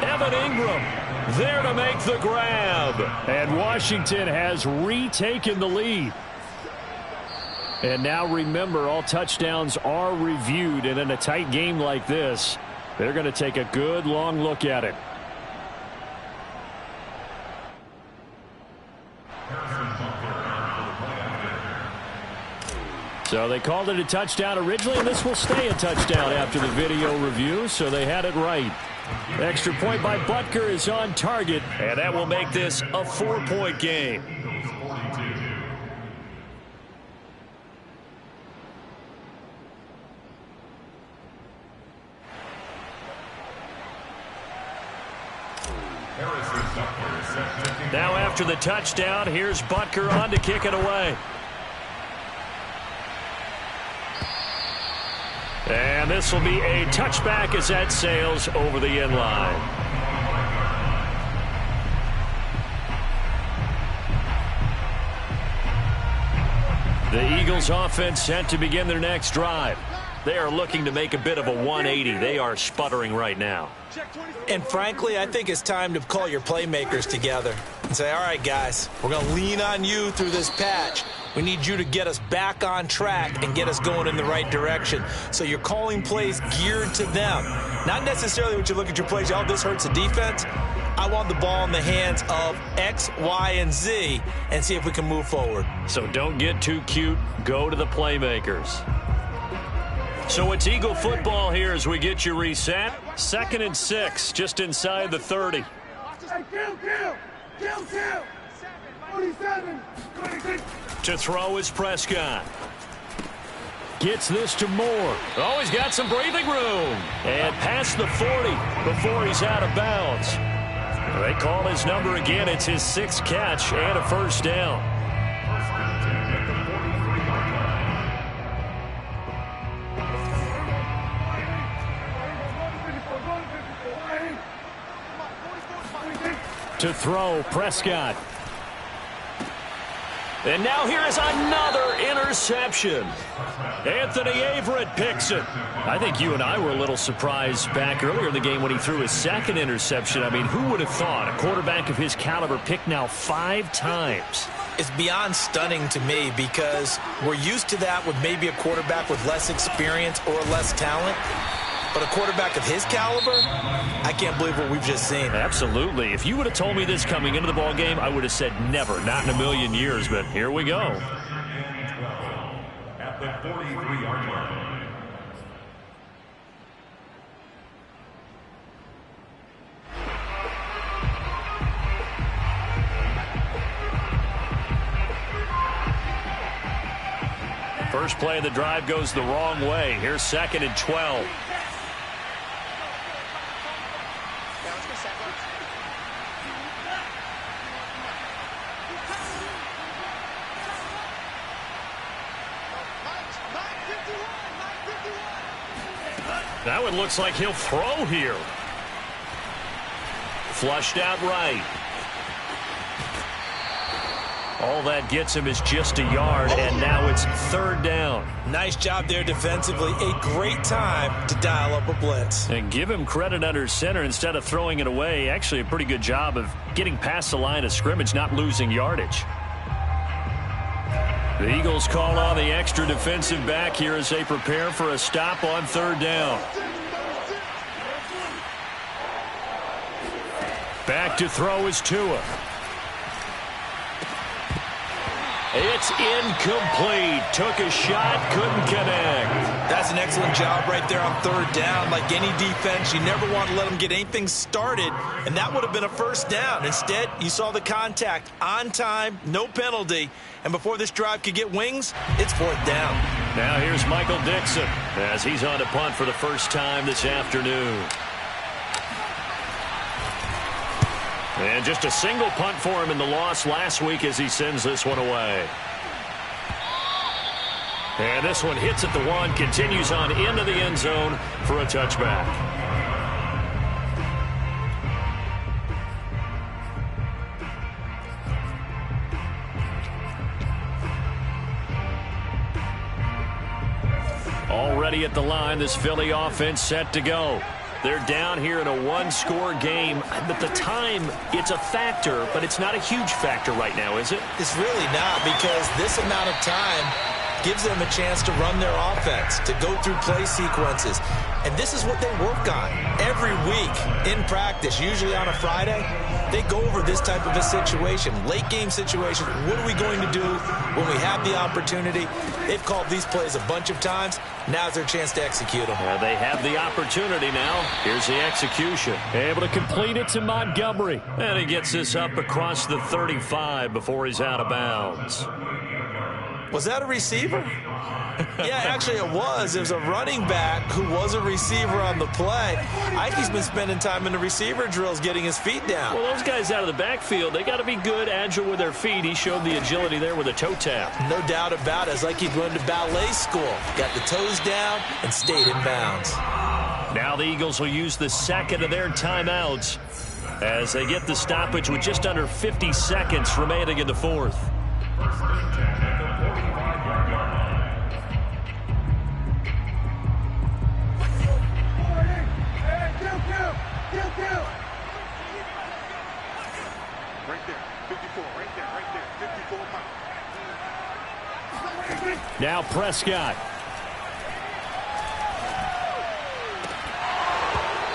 Evan Ingram there to make the grab. And Washington has retaken the lead. And now remember, all touchdowns are reviewed. And in a tight game like this, they're going to take a good long look at it. So they called it a touchdown originally, and this will stay a touchdown after the video review, so they had it right. Extra point by Butker is on target, and that will make this a 4-point game. Now after the touchdown, here's Butker on to kick it away. And this will be a touchback as that sails over the end line. The Eagles offense set to begin their next drive. They are looking to make a bit of a 180. They are sputtering right now. And frankly, I think it's time to call your playmakers together and say, all right, guys, we're going to lean on you through this patch. We need you to get us back on track and get us going in the right direction. So you're calling plays geared to them. Not necessarily when you look at your plays, oh, this hurts the defense. I want the ball in the hands of X, Y, and Z and see if we can move forward. So don't get too cute. Go to the playmakers. So it's Eagle football here as we get you reset. 2nd and 6, just inside the 30. To throw is Prescott. Gets this to Moore. Oh, he's got some breathing room. And past the 40 before he's out of bounds. They call his number again. It's his 6th catch and a first down. To throw, Prescott. And now here is another interception. Anthony Averett picks it. I think you and I were a little surprised back earlier in the game when he threw his 2nd interception. I mean, who would have thought a quarterback of his caliber picked now 5 times? It's beyond stunning to me because we're used to that with maybe a quarterback with less experience or less talent. But a quarterback of his caliber, I can't believe what we've just seen. Absolutely. If you would have told me this coming into the ball game, I would have said never, not in a million years. But here we go. At the 43-yard line. First play of the drive goes the wrong way. Here's 2nd and 12. That one looks like he'll throw here. Flushed out right. All that gets him is just a yard, and now it's 3rd down. Nice job there defensively. A great time to dial up a blitz. And give him credit under center instead of throwing it away. Actually, a pretty good job of getting past the line of scrimmage, not losing yardage. The Eagles call on the extra defensive back here as they prepare for a stop on 3rd down. Back to throw is Tua. It's incomplete. Took a shot, couldn't connect. That's an excellent job right there on 3rd down. Like any defense, you never want to let them get anything started, and that would have been a first down. Instead, you saw the contact on time, no penalty, and before this drive could get wings, it's 4th down. Now here's Michael Dixon as he's on to punt for the first time this afternoon. And just a single punt for him in the loss last week as he sends this one away. And this one hits at the 1, continues on into the end zone for a touchback. Already at the line, this Philly offense set to go. They're down here in a 1-score game. At the time, it's a factor, but it's not a huge factor right now, is it? It's really not, because this amount of time gives them a chance to run their offense, to go through play sequences. And this is what they work on every week in practice, usually on a Friday. They go over this type of a situation, late game situation. What are we going to do when we have the opportunity? They've called these plays a bunch of times. Now's their chance to execute them. They have the opportunity now. Here's the execution. Able to complete it to Montgomery. And he gets this up across the 35 before he's out of bounds. Was that a receiver? Yeah, actually it was. It was a running back who was a receiver on the play. I think he's been spending time in the receiver drills getting his feet down. Well, those guys out of the backfield, they got to be good, agile with their feet. He showed the agility there with a toe tap. No doubt about it. It's like he'd run to ballet school. Got the toes down and stayed in bounds. Now the Eagles will use the 2nd of their timeouts as they get the stoppage with just under 50 seconds remaining in the 4th. Now Prescott.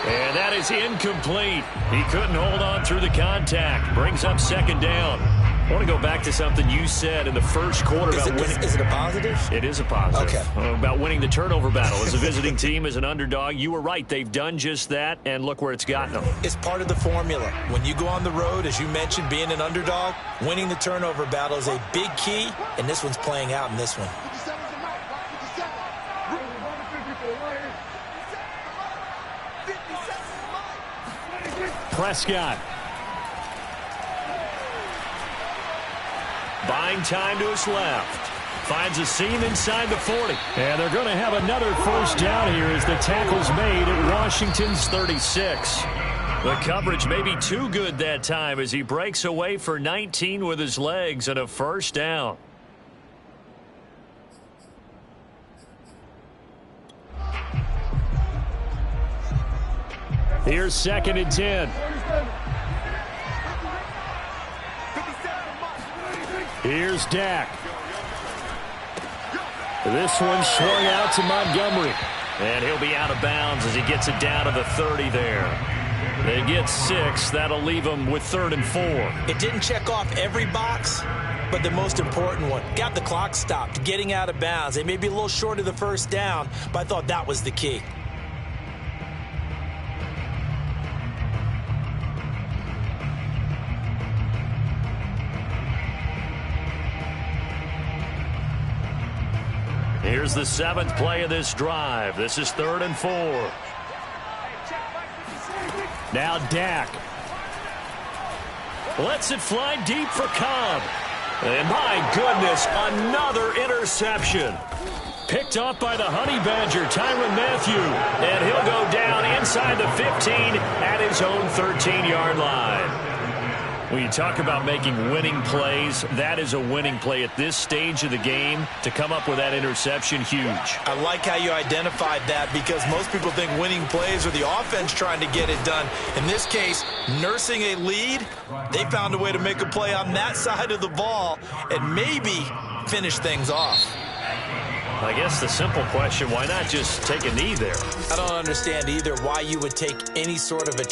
And that is incomplete. He couldn't hold on through the contact. Brings up second down. I want to go back to something you said in the first quarter about winning. Is it a positive? It is a positive. Okay. About winning the turnover battle. As a visiting team, as an underdog, you were right. They've done just that, and look where it's gotten them. It's part of the formula. When you go on the road, as you mentioned, being an underdog, winning the turnover battle is a big key, and this one's playing out in this one. Prescott. Buying time to his left. Finds a seam inside the 40. And they're going to have another first down here as the tackle's made at Washington's 36. The coverage may be too good that time as he breaks away for 19 with his legs and a first down. Here's 2nd and 10. Here's Dak. This one swung out to Montgomery. And he'll be out of bounds as he gets it down to the 30 there. They get 6. That'll leave them with 3rd and 4. It didn't check off every box, but the most important one. Got the clock stopped, getting out of bounds. They may be a little short of the first down, but I thought that was the key. Here's the 7th play of this drive. This is 3rd and 4. Now Dak. Lets it fly deep for Cobb. And my goodness, another interception. Picked off by the Honey Badger, Tyrann Mathieu. And he'll go down inside the 15 at his own 13-yard line. When you talk about making winning plays, that is a winning play at this stage of the game. To come up with that interception, huge. I like how you identified that because most people think winning plays are the offense trying to get it done. In this case, nursing a lead, they found a way to make a play on that side of the ball and maybe finish things off. I guess the simple question, why not just take a knee there? I don't understand either why you would take any sort of a